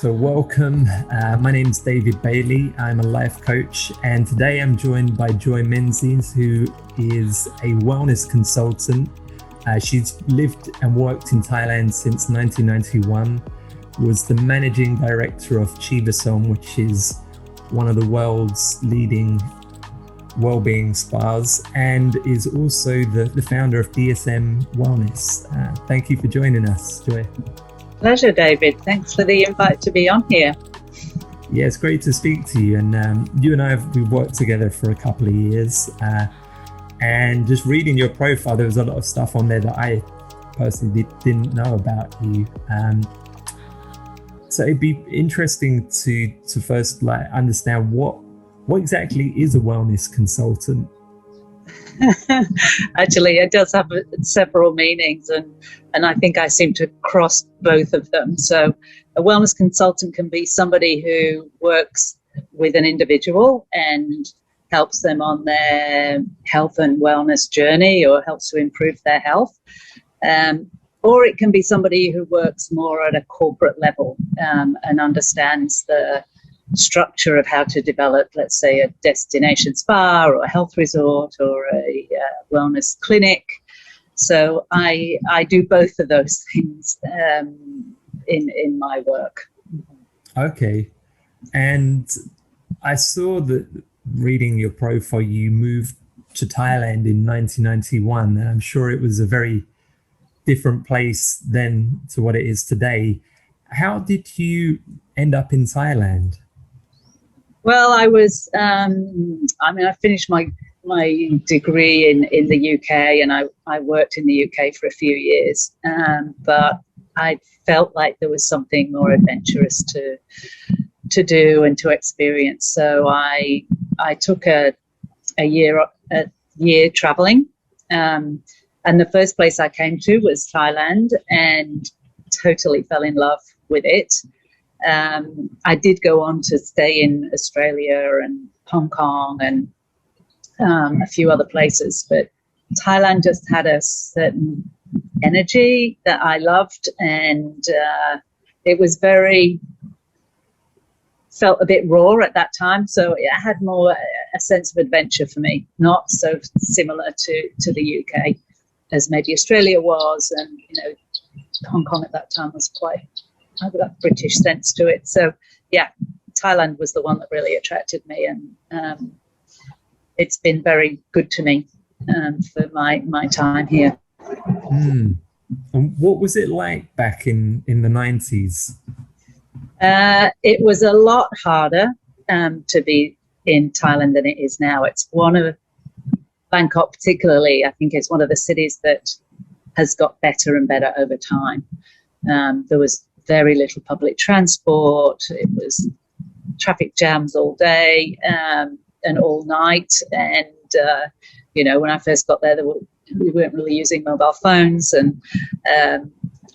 So welcome, my name is David Bailey, I'm a life coach, and today I'm joined by Joy Menzies, who is a wellness consultant. She's lived and worked in Thailand since 1991, was the managing director of Chiva-Som, which is one of the world's leading wellbeing spas, and is also the founder of DSM Wellness. Thank you for joining us, Joy. Pleasure, David. Thanks for the invite to be on here. Yeah, it's great to speak to you. And you and I we've worked together for a couple of years. And just reading your profile, there was a lot of stuff on there that I personally didn't know about you. So it'd be interesting to first understand what exactly is a wellness consultant. Actually, it does have several meanings, and I think I seem to cross both of them. So a wellness consultant can be somebody who works with an individual and helps them on their health and wellness journey, or helps to improve their health. Or it can be somebody who works more at a corporate level and understands the structure of how to develop, let's say, a destination spa or a health resort or a wellness clinic. So I do both of those things in my work. Okay. And I saw that reading your profile, you moved to Thailand in 1991, and I'm sure it was a very different place then to what it is today. How did you end up in Thailand? Well, I was, I finished my degree in the UK, and I worked in the UK for a few years, but I felt like there was something more adventurous to do and to experience. So I took a year traveling, and the first place I came to was Thailand, and totally fell in love with it. I did go on to stay in Australia and Hong Kong and a few other places, but Thailand just had a certain energy that I loved, and it was felt a bit raw at that time, so it had more a sense of adventure for me, not so similar to the UK as maybe Australia was, and Hong Kong at that time was quite had that British sense to it. So yeah, Thailand was the one that really attracted me, and it's been very good to me for my time here. And what was it like back in the 90s? It was a lot harder to be in Thailand than it is now. It's one of Bangkok particularly, I think it's one of the cities that has got better and better over time. There was very little public transport. It was traffic jams all day and all night. And, when I first got there, we weren't really using mobile phones. And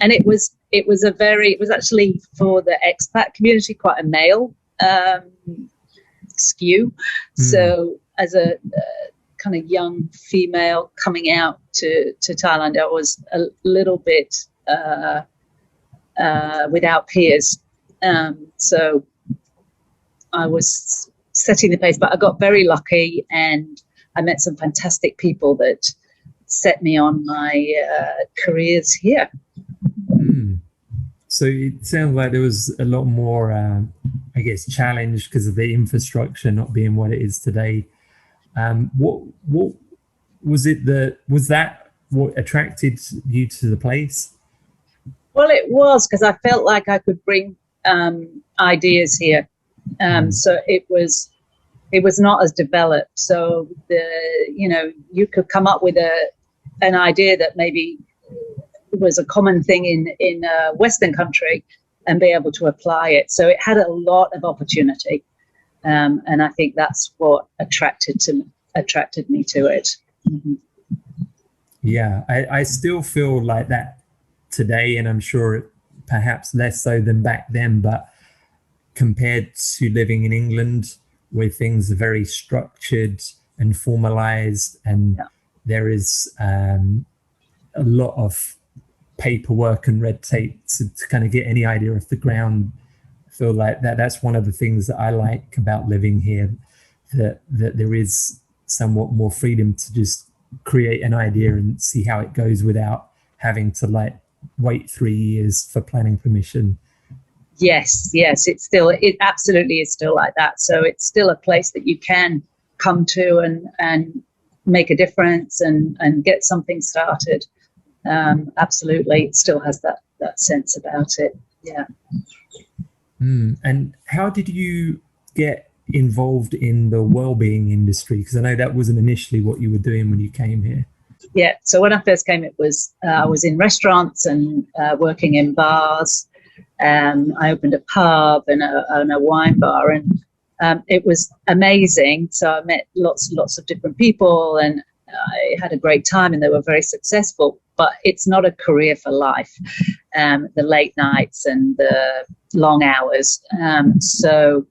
it was actually, for the expat community, quite a male skew. So as a kind of young female coming out to Thailand, I was a little bit without peers. So I was setting the pace, but I got very lucky, and I met some fantastic people that set me on my careers here. So it sounds like there was a lot more, challenge because of the infrastructure not being what it is today. What was it was that what attracted you to the place? Well, it was because I felt like I could bring ideas here. So it was not as developed. So you could come up with an idea that maybe was a common thing in a Western country and be able to apply it. So it had a lot of opportunity, and I think that's what attracted me to it. Mm-hmm. Yeah, I still feel like that today, and I'm sure perhaps less so than back then, but compared to living in England, where things are very structured and formalized, and there is a lot of paperwork and red tape to kind of get any idea off the ground feel like that's one of the things that I like about living here, that there is somewhat more freedom to just create an idea and see how it goes without having to like wait 3 years for planning permission. Yes, it absolutely is still like that. So it's still a place that you can come to and make a difference and get something started. Absolutely, it still has that sense about it. Yeah. And how did you get involved in the wellbeing industry? Because I know that wasn't initially what you were doing when you came here. Yeah. So when I first came, I was in restaurants and working in bars. I opened a pub and a wine bar, and it was amazing. So I met lots and lots of different people, and I had a great time, and they were very successful. But it's not a career for life. The late nights and the long hours. So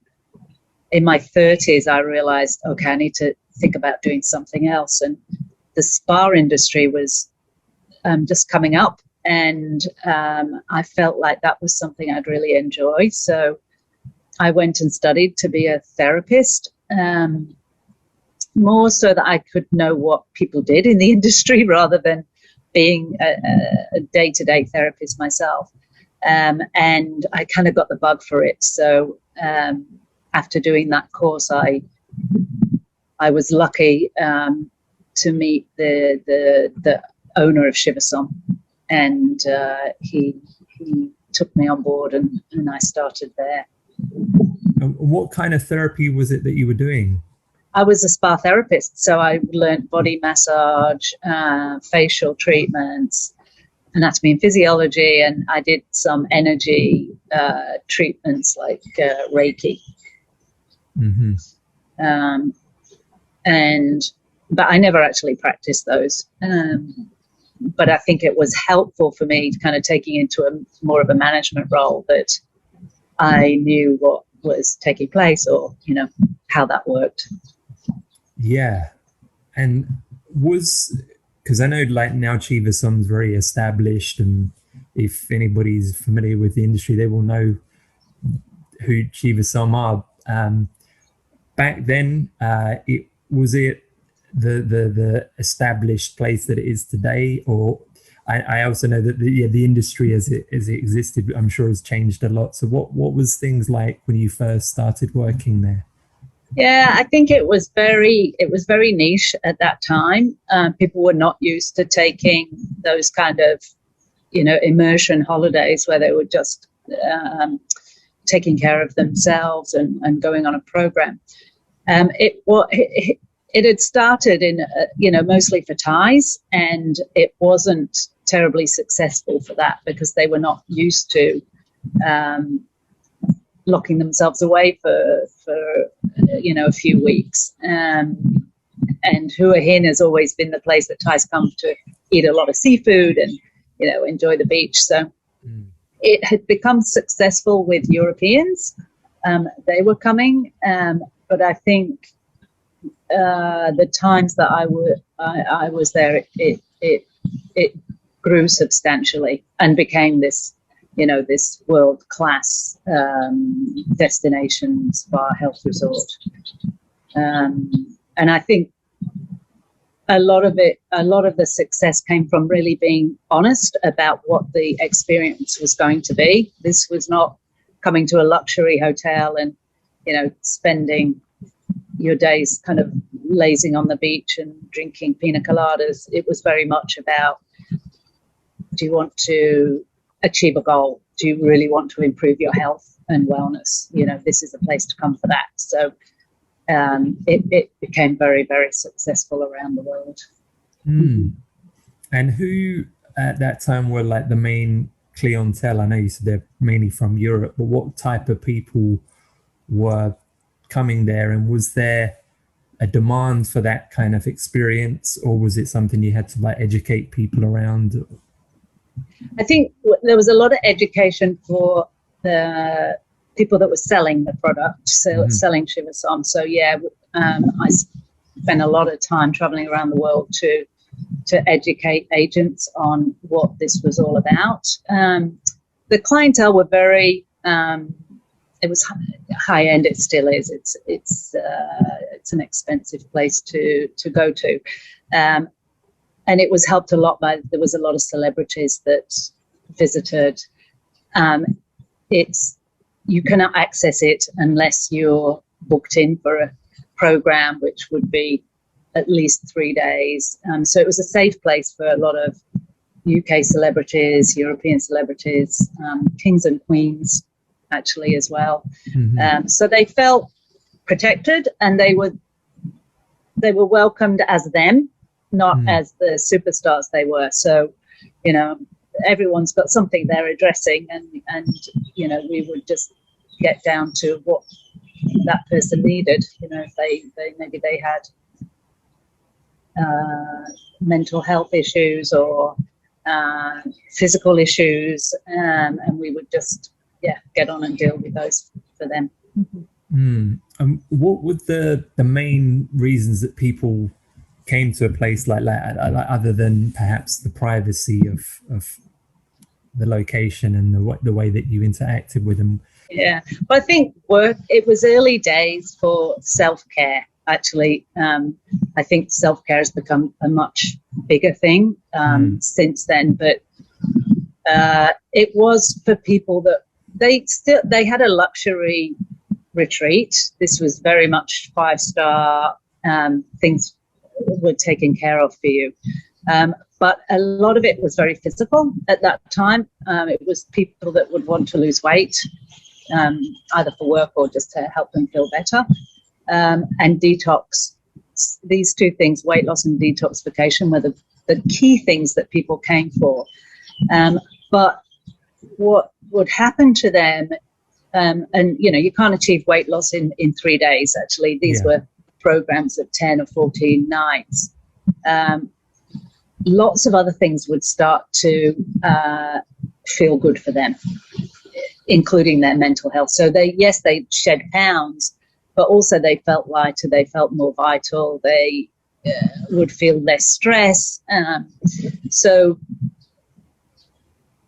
in my 30s, I realized, okay, I need to think about doing something else. And the spa industry was just coming up. And I felt like that was something I'd really enjoy. So I went and studied to be a therapist, more so that I could know what people did in the industry rather than being a day-to-day therapist myself. And I kind of got the bug for it. So after doing that course, I was lucky to meet the owner of Chiva-Som, and he took me on board, and I started there. What kind of therapy was it that you were doing? I was a spa therapist, so I learned body massage, facial treatments, anatomy and physiology, and I did some energy treatments like Reiki. Mm-hmm. But I never actually practiced those. But I think it was helpful for me to kind of taking into more of a management role, that I knew what was taking place, or, how that worked. Yeah. And because I know like now Chiva-Som's very established, and if anybody's familiar with the industry, they will know who Chiva-Som are. Back then, was it the established place that it is today, or I also know that the industry as it existed, I'm sure, has changed a lot. So what was things like when you first started working there? Yeah, I think it was very niche at that time. People were not used to taking those kind of, immersion holidays where they were just taking care of themselves and going on a program. It had started in, mostly for Thais, and it wasn't terribly successful for that because they were not used to locking themselves away for a few weeks. And Hua Hin has always been the place that Thais come to eat a lot of seafood and, enjoy the beach. So it had become successful with Europeans. They were coming, but I think the times that I was there, it grew substantially and became this, this world-class destination spa health resort. And I think a lot of the success came from really being honest about what the experience was going to be. This was not coming to a luxury hotel and, spending your days kind of lazing on the beach and drinking pina coladas. It was very much about, do you want to achieve a goal? Do you really want to improve your health and wellness? This is a place to come for that. So it became very, very successful around the world. And who at that time were like the main clientele? I know you said they're mainly from Europe, but what type of people were coming there? And was there a demand for that kind of experience, or was it something you had to like educate people around? I think there was a lot of education for the people that were selling the product, selling Chiva-Som. So I spent a lot of time traveling around the world to educate agents on what this was all about. The clientele were very it was high end. It still is. It's an expensive place to go to, and it was helped a lot by, there was a lot of celebrities that visited. You cannot access it unless you're booked in for a program, which would be at least 3 days. So it was a safe place for a lot of UK celebrities, European celebrities, kings and queens actually as well. Mm-hmm. So they felt protected, and they were welcomed as them, not as the superstars they were. So, you know, everyone's got something they're addressing, and you know, we would just get down to what that person needed. You know, if they had mental health issues or physical issues, and we would just get on and deal with those for them. What were the main reasons that people came to a place like that, other than perhaps the privacy of the location and the way that you interacted with them? Yeah, well, I think it was early days for self-care, actually. I think self-care has become a much bigger thing since then, but it was for people that they had a luxury retreat. This was very much 5-star, things were taken care of for you. But a lot of it was very physical at that time. It was people that would want to lose weight, either for work or just to help them feel better, and detox. These two things, weight loss and detoxification, were the key things that people came for. But what would happen to them, and you know, you can't achieve weight loss in 3 days. Actually, these were programs of 10 or 14 nights. Lots of other things would start to feel good for them, including their mental health. So they shed pounds, but also they felt lighter, they felt more vital, they would feel less stress. So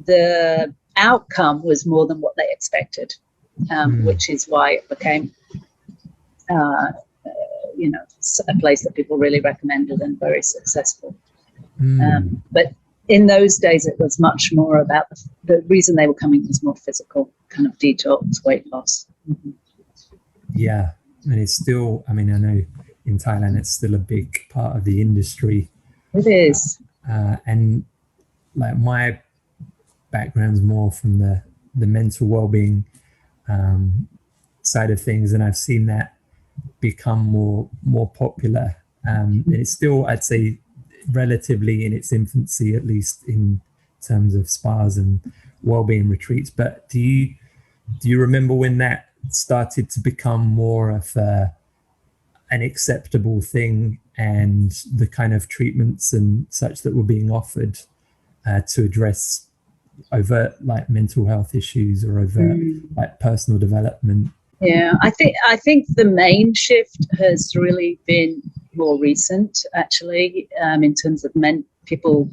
the outcome was more than what they expected, which is why it became you know, a place that people really recommended and very successful. But in those days, it was much more about the reason they were coming was more physical, kind of detox, weight loss. Yeah, and it's still, I mean, I know in Thailand it's still a big part of the industry. It is. And like my background's more from the mental well-being side of things, and I've seen that become more popular. It's still, I'd say, relatively in its infancy, at least in terms of spas and well-being retreats. But do you remember when that started to become more of an acceptable thing, and the kind of treatments and such that were being offered to address overt like mental health issues or overt like personal development? Yeah, I think the main shift has really been more recent, actually, in terms of people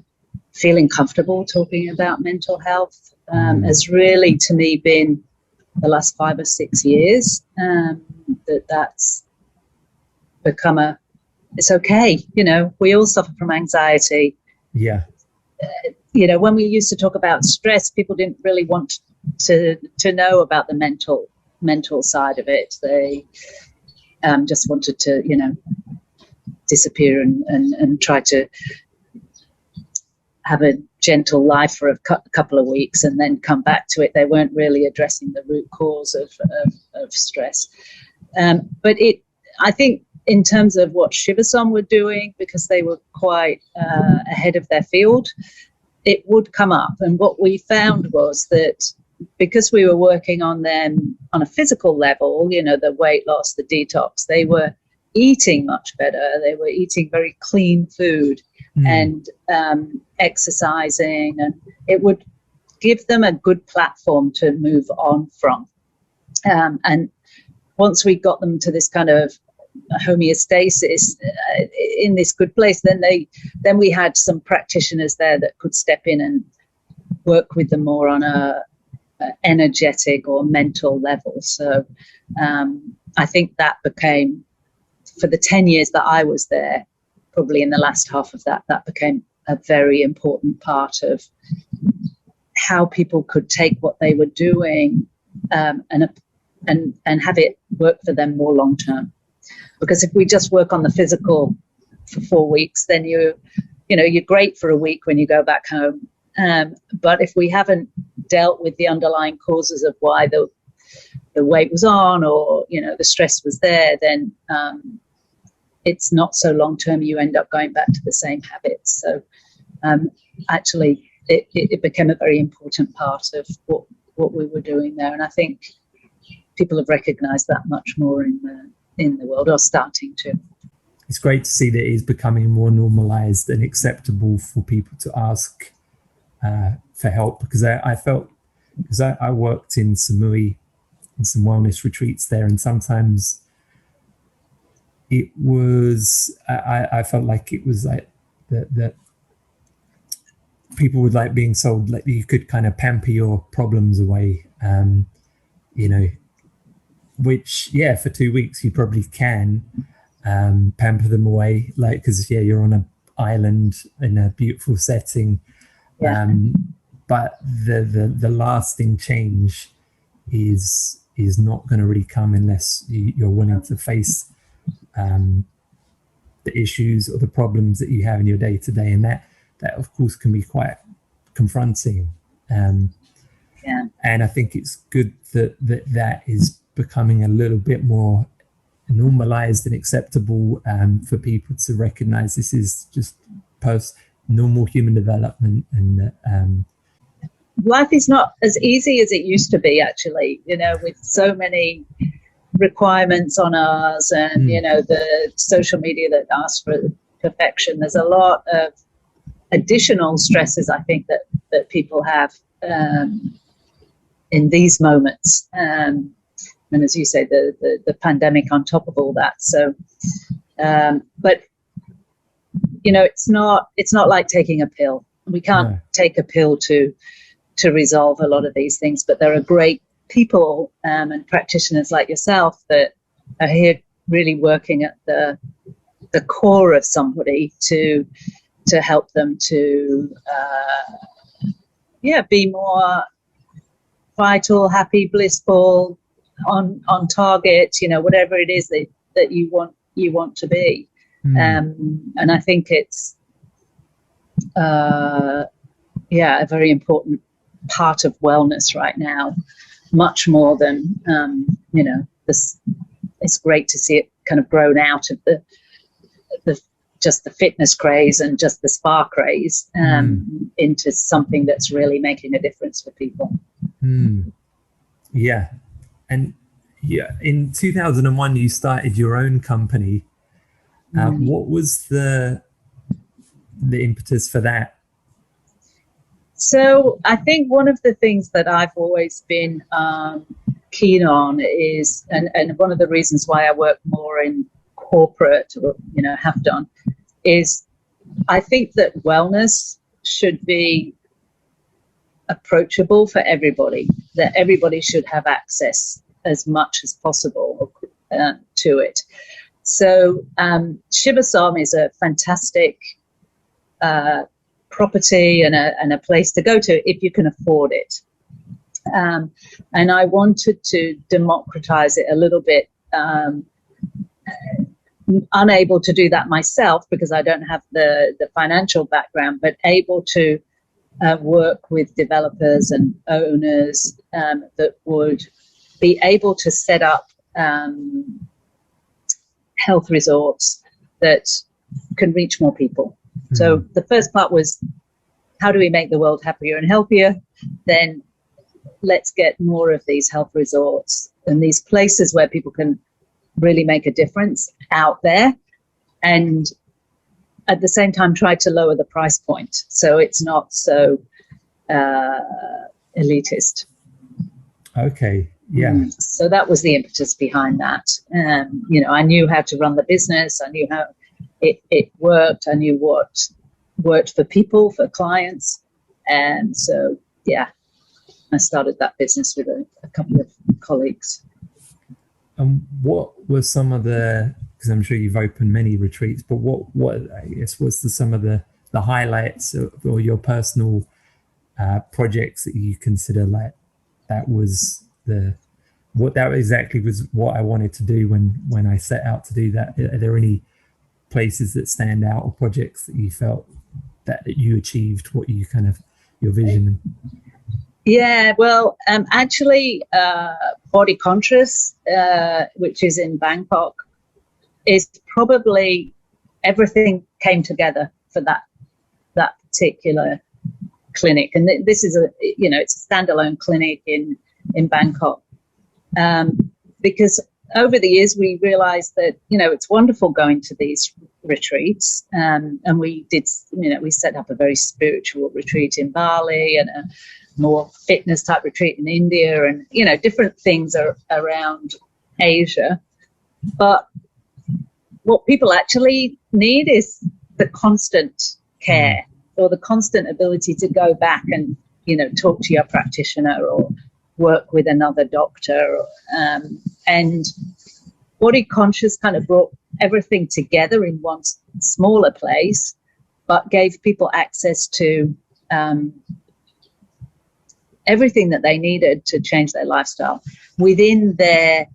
feeling comfortable talking about mental health. Has really, to me, been the last 5 or 6 years, that's become it's okay. You know, we all suffer from anxiety. Yeah. You know, when we used to talk about stress, people didn't really want to know about the mental side of it. They just wanted to, you know, disappear and try to have a gentle life for a couple of weeks and then come back to it. They weren't really addressing the root cause of stress. But I think in terms of what Chiva-Som were doing, because they were quite ahead of their field, it would come up. And what we found was that because we were working on them on a physical level, you know, the weight loss, the detox, they were eating much better. They were eating very clean food and exercising, and it would give them a good platform to move on from. And once we got them to this kind of homeostasis in this good place, then we had some practitioners there that could step in and work with them more on a energetic or mental level. So I think that became, for the 10 years that I was there, probably in the last half of that became a very important part of how people could take what they were doing and have it work for them more long term. Because if we just work on the physical for 4 weeks, then you're great for a week when you go back home. But if we haven't dealt with the underlying causes of why the weight was on, or the stress was there, then it's not so long term. You end up going back to the same habits. So actually, it became a very important part of what we were doing there, and I think people have recognised that much more in the world, or starting to. It's great to see that it is becoming more normalised and acceptable for people to ask for help, because I felt, because I worked in Samui in some wellness retreats there, and sometimes it was I felt like it was like that people would like being sold like you could kind of pamper your problems away, which for 2 weeks you probably can pamper them away, like, because you're on an island in a beautiful setting. But the lasting change is not going to really come unless you're willing to face the issues or the problems that you have in your day to day, and that of course can be quite confronting. And I think it's good that is becoming a little bit more normalized and acceptable for people to recognize this is just normal human development, and life is not as easy as it used to be, actually, with so many requirements on us, and the social media that asks for perfection. There's a lot of additional stresses, I think, that people have in these moments, and as you say, the pandemic on top of all that. So but it's not like taking a pill. We can't take a pill to resolve a lot of these things, but there are great people and practitioners like yourself that are here really working at the core of somebody to help them to be more vital, happy, blissful, on target, whatever it is that you want to be. And I think it's a very important part of wellness right now, much more than this. It's great to see it kind of grown out of the just the fitness craze and just the spa craze into something that's really making a difference for people. Yeah. And in 2001 you started your own company. What was the impetus for that? So I think one of the things that I've always been keen on is, and one of the reasons why I work more in corporate, or have done, is I think that wellness should be approachable for everybody, that everybody should have access as much as possible to it. So Chiva-Som is a fantastic property and a place to go to if you can afford it. And I wanted to democratize it a little bit. Unable to do that myself because I don't have the financial background, but able to work with developers and owners that would be able to set up health resorts that can reach more people. So the first part was, how do we make the world happier and healthier? Then let's get more of these health resorts and these places where people can really make a difference out there, and at the same time try to lower the price point so it's not so elitist. Okay. Yeah. So that was the impetus behind that. I knew how to run the business. I knew how it worked. I knew what worked for people, for clients. And so, I started that business with a couple of colleagues. What were some of the, because I'm sure you've opened many retreats, but what I guess was some of the highlights or your personal projects that you consider like that was what exactly was what I wanted to do when I set out to do that? Are there any places that stand out or projects that you felt that you achieved what you kind of your vision? Yeah, well, actually, BodyConscious, which is in Bangkok, is probably everything came together for that particular clinic. And this is it's a standalone clinic in Bangkok, because over the years we realized that it's wonderful going to these retreats, and we did we set up a very spiritual retreat in Bali and a more fitness type retreat in India, and different things are around Asia. But what people actually need is the constant care, or the constant ability to go back and talk to your practitioner or work with another doctor, and BodyConscious kind of brought everything together in one smaller place, but gave people access to everything that they needed to change their lifestyle within their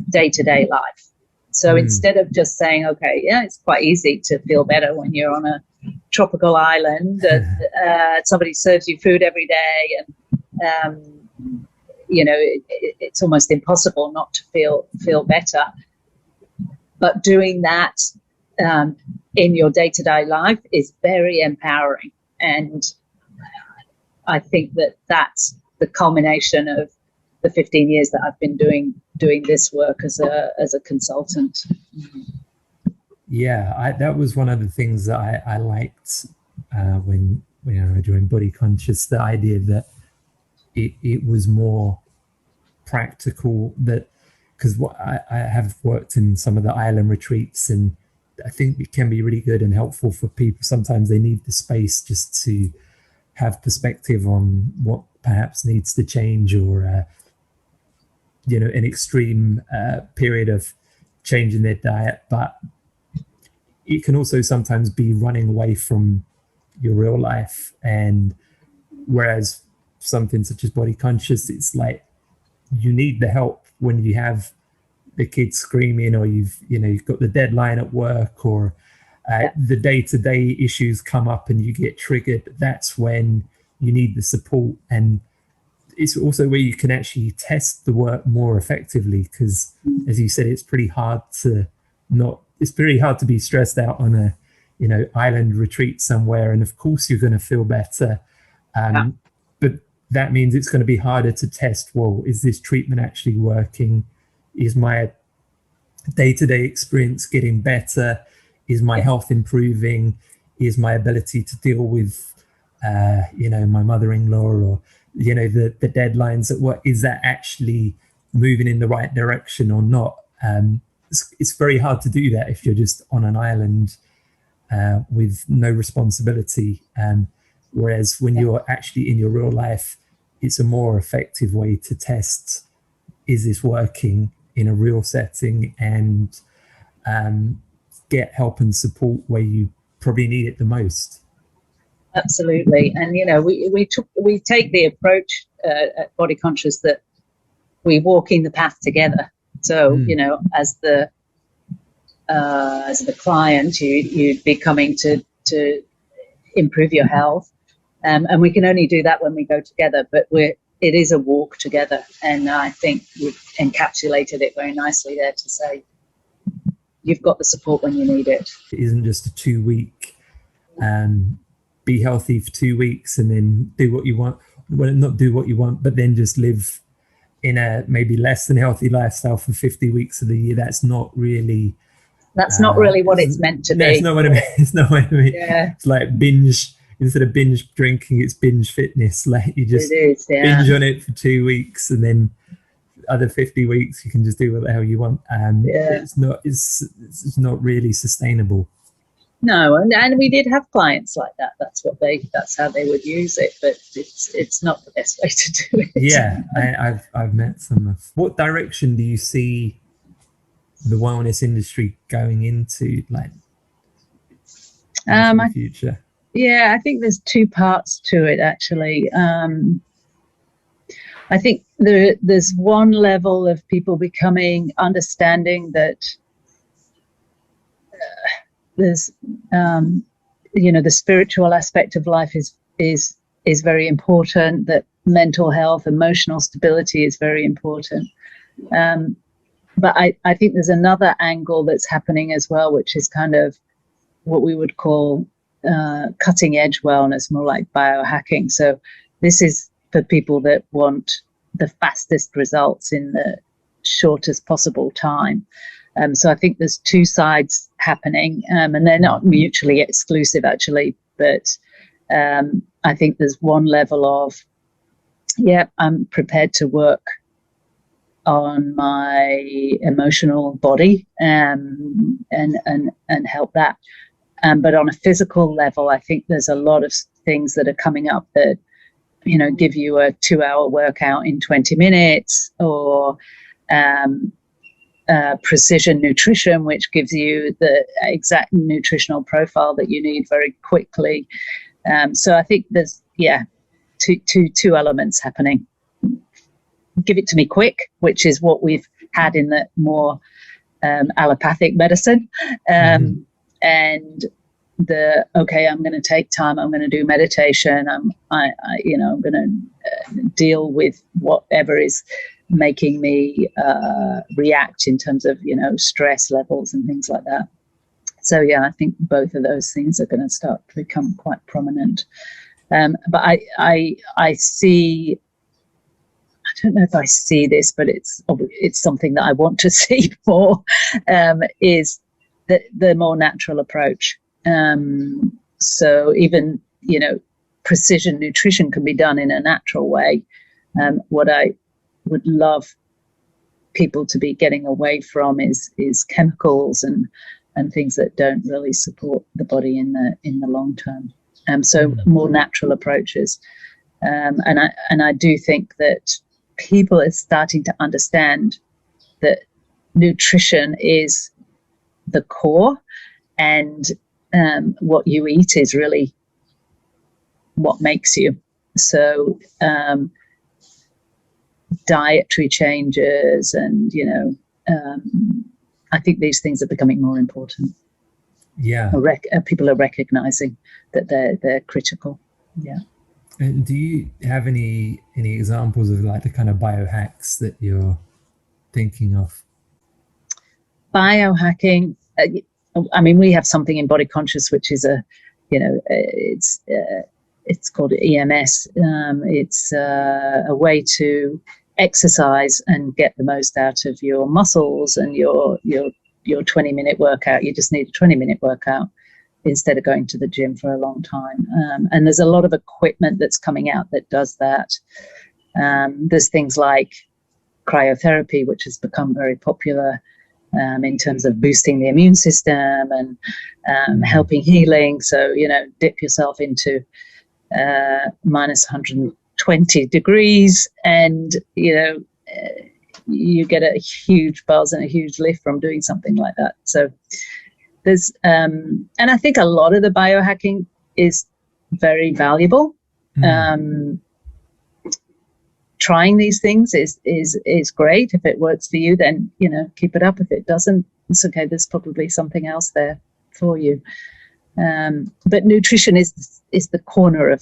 day-to-day life. So instead of just saying, okay, yeah, it's quite easy to feel better when you're on a tropical island and somebody serves you food every day, and it's almost impossible not to feel better. But doing that in your day-to-day life is very empowering, and I think that's the culmination of the 15 years that I've been doing this work as a consultant. Yeah, that was one of the things that I liked when I joined BodyConscious, the idea that it was more practical, that because I have worked in some of the island retreats, and I think it can be really good and helpful for people. Sometimes they need the space just to have perspective on what perhaps needs to change, or an extreme period of changing their diet. But it can also sometimes be running away from your real life, and whereas something such as BodyConscious, it's like you need the help when you have the kids screaming, or you've got the deadline at work, or the day-to-day issues come up and you get triggered. That's when you need the support. And it's also where you can actually test the work more effectively, because as you said, it's pretty hard to be stressed out on a island retreat somewhere, and of course you're going to feel better, but that means it's going to be harder to test, well, is this treatment actually working? Is my day-to-day experience getting better? Is my health improving? Is my ability to deal with my mother-in-law, or the deadlines at work, is that actually moving in the right direction or not? It's very hard to do that if you're just on an island with no responsibility, whereas when you're actually in your real life, it's a more effective way to test, is this working in a real setting, and get help and support where you probably need it the most. Absolutely. And we take the approach at BodyConscious that we walk in the path together. So as the client, you'd be coming to improve your health, and we can only do that when we go together. But it is a walk together, and I think we've encapsulated it very nicely there to say you've got the support when you need it. It isn't just a 2-week be healthy for 2 weeks and then do what you want. Well, not do what you want, but then just live in a maybe less than healthy lifestyle for 50 weeks of the year. That's not really what it's meant to be. It's not what I mean. It's not what I mean. Yeah. It's like binge, instead of binge drinking, it's binge fitness. Like you just binge on it for 2 weeks, and then other 50 weeks you can just do what the hell you want. It's not really sustainable. No, and we did have clients like that. That's how they would use it, but it's not the best way to do it. Yeah, I've met some. What direction do you see the wellness industry going into, like, in the future? I think there's two parts to it, actually. I think there's one level of people understanding that there's, the spiritual aspect of life is very important, that mental health, emotional stability is very important. But I think there's another angle that's happening as well, which is kind of what we would call cutting edge wellness, more like biohacking. So this is for people that want the fastest results in the shortest possible time. So I think there's two sides happening, and they're not mutually exclusive, actually. But I think there's one level of, I'm prepared to work on my emotional body and help that. But on a physical level, I think there's a lot of things that are coming up that, give you a 2-hour workout in 20 minutes, or precision nutrition, which gives you the exact nutritional profile that you need very quickly. So I think there's, two elements happening. Give it to me quick, which is what we've had in the more allopathic medicine. And I'm going to take time, I'm going to do meditation, I'm going to deal with whatever is making me react in terms of, stress levels and things like that. So, I think both of those things are going to start to become quite prominent. But I see, I don't know if I see this, but it's something that I want to see more, is the more natural approach. So even, precision nutrition can be done in a natural way. What I would love people to be getting away from is chemicals and things that don't really support the body in the long term. So more natural approaches. And I do think that people are starting to understand that nutrition is the core, and what you eat is really what makes you. So dietary changes and, I think these things are becoming more important. Yeah. People are recognizing that they're critical. Yeah. And do you have any examples of, like, the kind of biohacks that you're thinking of? Biohacking, we have something in BodyConscious, which is it's called EMS. It's a way to exercise and get the most out of your muscles and your 20-minute workout. You just need a 20-minute workout instead of going to the gym for a long time. And there's a lot of equipment that's coming out that does that. There's things like cryotherapy, which has become very popular in terms of boosting the immune system and helping healing. So, dip yourself into minus 120 degrees and, you get a huge buzz and a huge lift from doing something like that. So there's, and I think a lot of the biohacking is very valuable. Trying these things is great. If it works for you, then, keep it up. If it doesn't, it's okay. There's probably something else there for you. But nutrition is the corner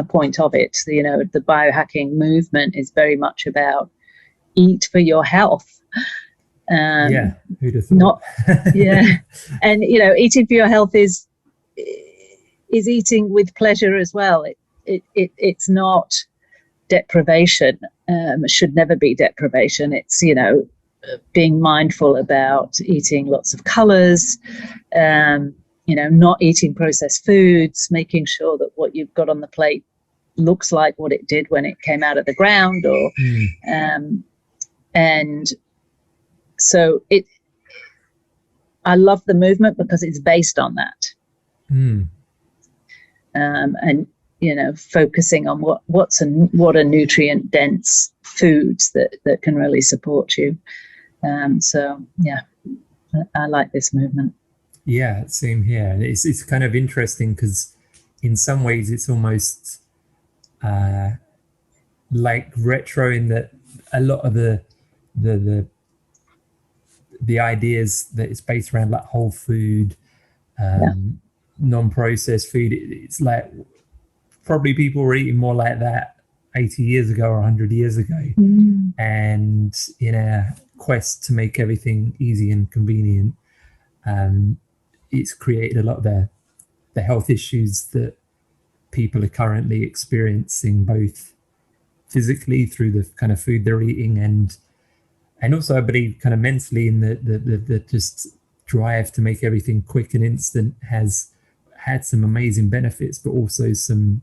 point of it. So, the biohacking movement is very much about eat for your health. Who'd have thought? And eating for your health is eating with pleasure as well. It's not deprivation. It should never be deprivation. It's being mindful about eating lots of colors, not eating processed foods, making sure that what you've got on the plate looks like what it did when it came out of the ground, or and so I love the movement because it's based on that. Mm. And focusing on what are nutrient dense foods that can really support you. So yeah, I like this movement. Yeah, same here. It's kind of interesting because in some ways it's almost like retro in that a lot of the ideas that it's based around like whole food, non-processed food. It's like probably people were eating more like that 80 years ago or 100 years ago. And in a quest to make everything easy and convenient, it's created a lot of the health issues that people are currently experiencing, both physically through the kind of food they're eating, and also I believe kind of mentally in the just drive to make everything quick and instant has had some amazing benefits, but also some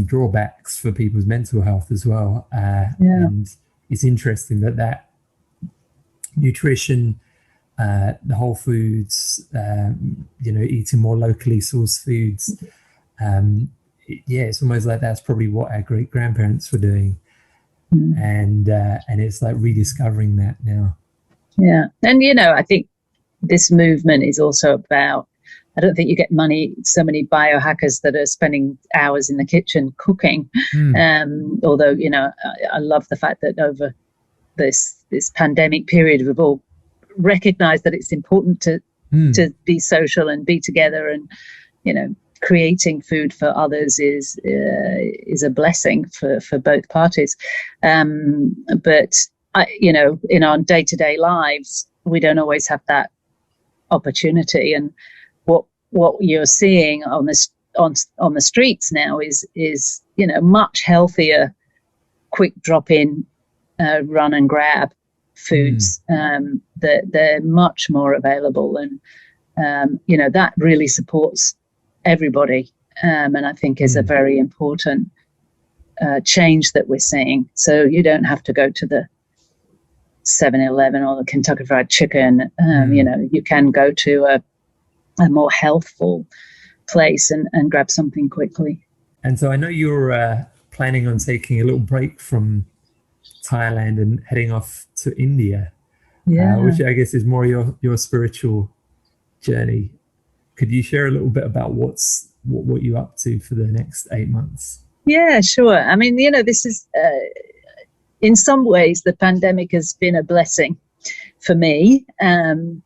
drawbacks for people's mental health as well. And it's interesting that nutrition, the whole foods, eating more locally sourced foods. It's almost like that's probably what our great grandparents were doing. And it's like rediscovering that now. Yeah. And, I think this movement is also about, I don't think you get so many biohackers that are spending hours in the kitchen cooking. Although, I love the fact that over this pandemic period, we've all recognized that it's important to be social and be together, and, creating food for others is a blessing for both parties. But in our day-to-day lives, we don't always have that opportunity. And what you're seeing on the streets now is much healthier, quick drop-in, run and grab foods. That they're much more available, and that really supports everybody, and I think is a very important change that we're seeing. So you don't have to go to the 7-Eleven or the Kentucky Fried Chicken. You can go to a more healthful place and grab something quickly. And so I know you're planning on taking a little break from Thailand and heading off to India, which I guess is more your spiritual journey. Could you share a little bit about what you're up to for the next 8 months? Yeah, sure. I mean, this is, in some ways, the pandemic has been a blessing for me,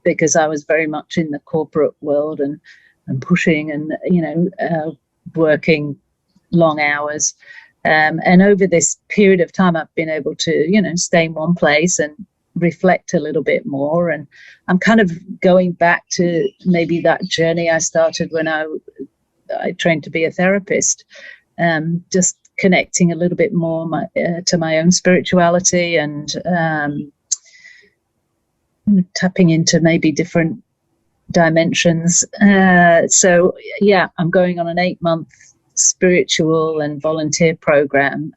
because I was very much in the corporate world and pushing and, working long hours. And over this period of time, I've been able to, stay in one place and reflect a little bit more. And I'm kind of going back to maybe that journey I started when I trained to be a therapist, just connecting a little bit more to my own spirituality, and tapping into maybe different dimensions. So I'm going on an 8-month spiritual and volunteer program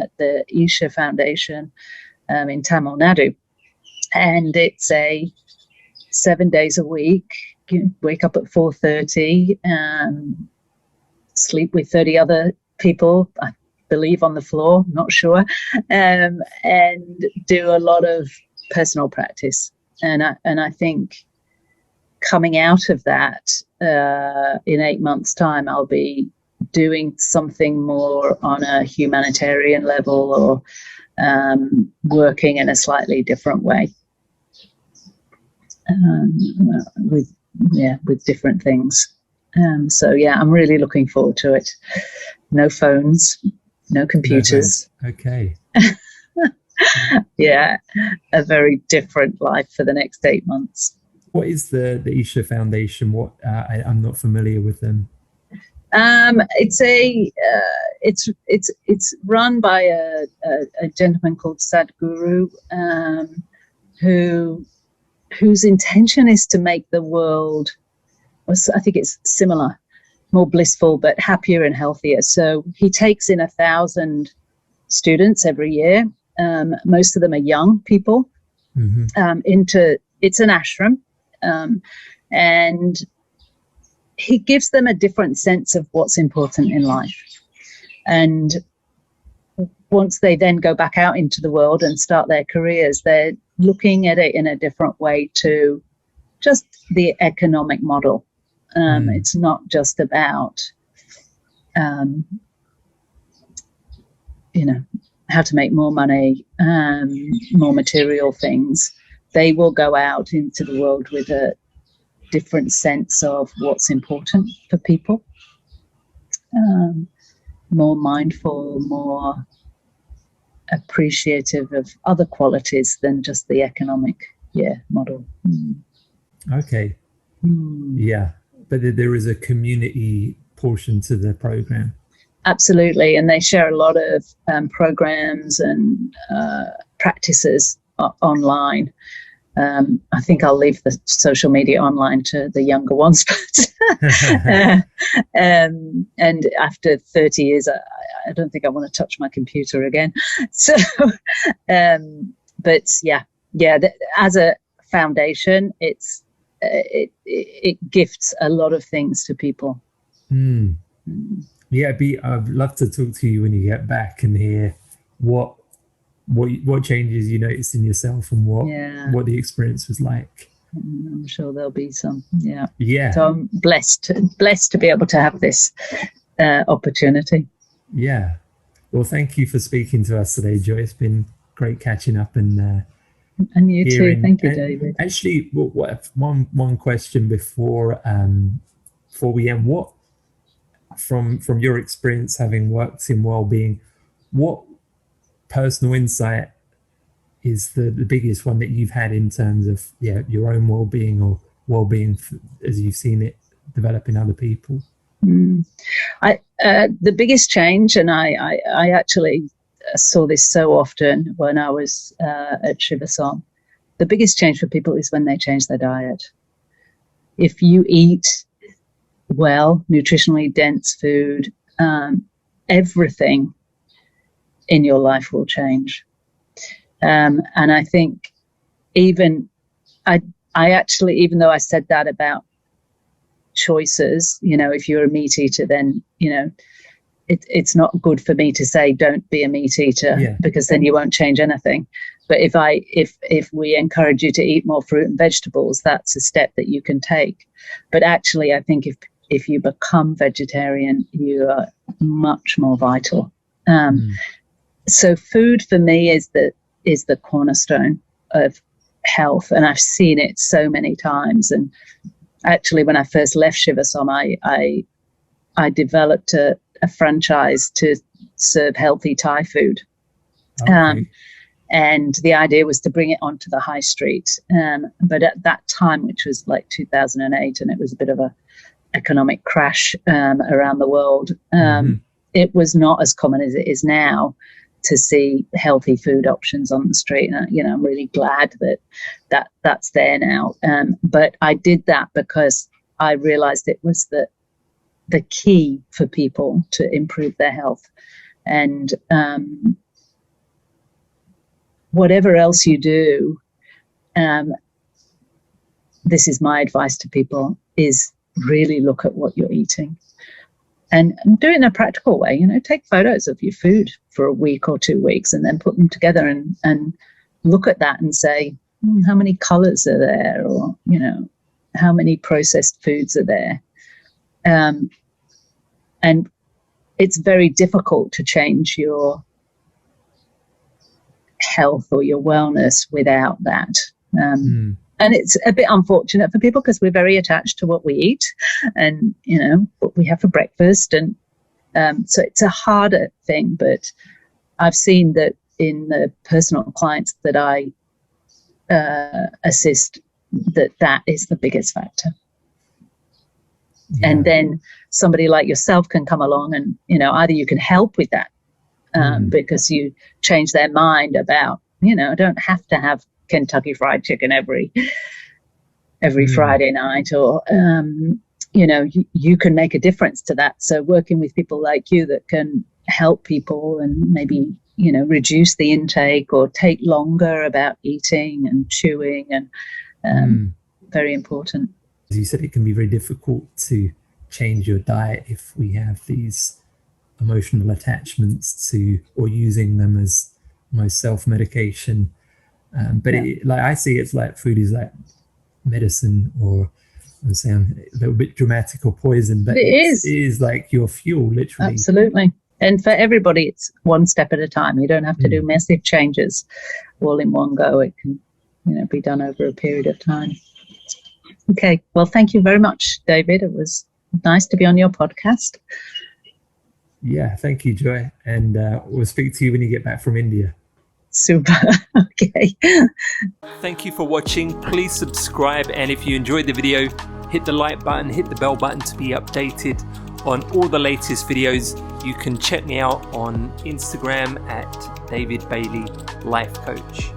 at the Isha Foundation in Tamil Nadu. And it's 7 days a week. You wake up at 4:30, sleep with 30 other people, I believe, on the floor, not sure, and do a lot of personal practice. And I think coming out of that, in 8 months' time, I'll be doing something more on a humanitarian level, or working in a slightly different way, with different things. So I'm really looking forward to it. No phones, no computers. Okay. A very different life for the next 8 months. What is the Isha Foundation? I'm not familiar with them. It's run by a gentleman called Sadhguru, whose intention is to make the world, I think it's similar, more blissful, but happier and healthier. So he takes in 1,000 students every year. Most of them are young people. It's an ashram, and he gives them a different sense of what's important in life. And once they then go back out into the world and start their careers, they're looking at it in a different way to just the economic model. It's not just about, how to make more money, more material things. They will go out into the world with a different sense of what's important for people, more mindful, more appreciative of other qualities than just the economic model. Okay. Yeah, but there is a community portion to the program. Absolutely, and they share a lot of programs and practices online. I think I'll leave the social media online to the younger ones, but and after 30 years, I don't think I want to touch my computer again. So, but as a foundation, it gifts a lot of things to people. Yeah, I'd love to talk to you when you get back and hear what changes you noticed in yourself and what the experience was like. I'm sure there'll be some. Yeah. So I'm blessed to be able to have this opportunity. Yeah. Well, thank you for speaking to us today, Joy. It's been great catching up and you too. Thank you, David. Actually, one question before we end. What from your experience having worked in wellbeing, what personal insight is the biggest one that you've had in terms of your own well-being or well-being as you've seen it develop in other people? The biggest change, and I actually saw this so often when I was at Chiva-Som, the biggest change for people is when they change their diet. If you eat well, nutritionally dense food, everything in your life will change. And I think I actually, even though I said that about choices, if you're a meat eater, then, it's not good for me to say, don't be a meat eater, because then you won't change anything. But if we encourage you to eat more fruit and vegetables, that's a step that you can take. But actually, I think if you become vegetarian, you are much more vital. So food for me is the cornerstone of health, and I've seen it so many times. And actually, when I first left Chiva-Som, I developed a franchise to serve healthy Thai food. Okay. And the idea was to bring it onto the high street. But at that time, which was like 2008, and it was a bit of a economic crash around the world, it was not as common as it is now to see healthy food options on the street. And, I'm really glad that's there now. But I did that because I realized it was the key for people to improve their health. And whatever else you do, this is my advice to people, is really look at what you're eating. And do it in a practical way. Take photos of your food for a week or 2 weeks and then put them together and look at that and say, how many colors are there? Or, how many processed foods are there? And it's very difficult to change your health or your wellness without that. And it's a bit unfortunate for people because we're very attached to what we eat and, what we have for breakfast. And so it's a harder thing, but I've seen that in the personal clients that I assist, that is the biggest factor. Yeah. And then somebody like yourself can come along and, either you can help with that because you change their mind about, I don't have to have Kentucky Fried Chicken every Friday night, or you can make a difference to that. So working with people like you that can help people and maybe reduce the intake or take longer about eating and chewing, and very important. As you said, it can be very difficult to change your diet if we have these emotional attachments to, or using them as almost self-medication. But I see it's like food is like medicine, or I'm saying a little bit dramatic, or poison, but it is like your fuel, literally. Absolutely. And for everybody, it's one step at a time. You don't have to do massive changes all in one go. It can, be done over a period of time. Okay. Well, thank you very much, David. It was nice to be on your podcast. Yeah. Thank you, Joy. And we'll speak to you when you get back from India. Super. Okay. Thank you for watching. Please subscribe. And if you enjoyed the video, hit the like button, hit the bell button to be updated on all the latest videos. You can check me out on Instagram at David Bailey Life Coach.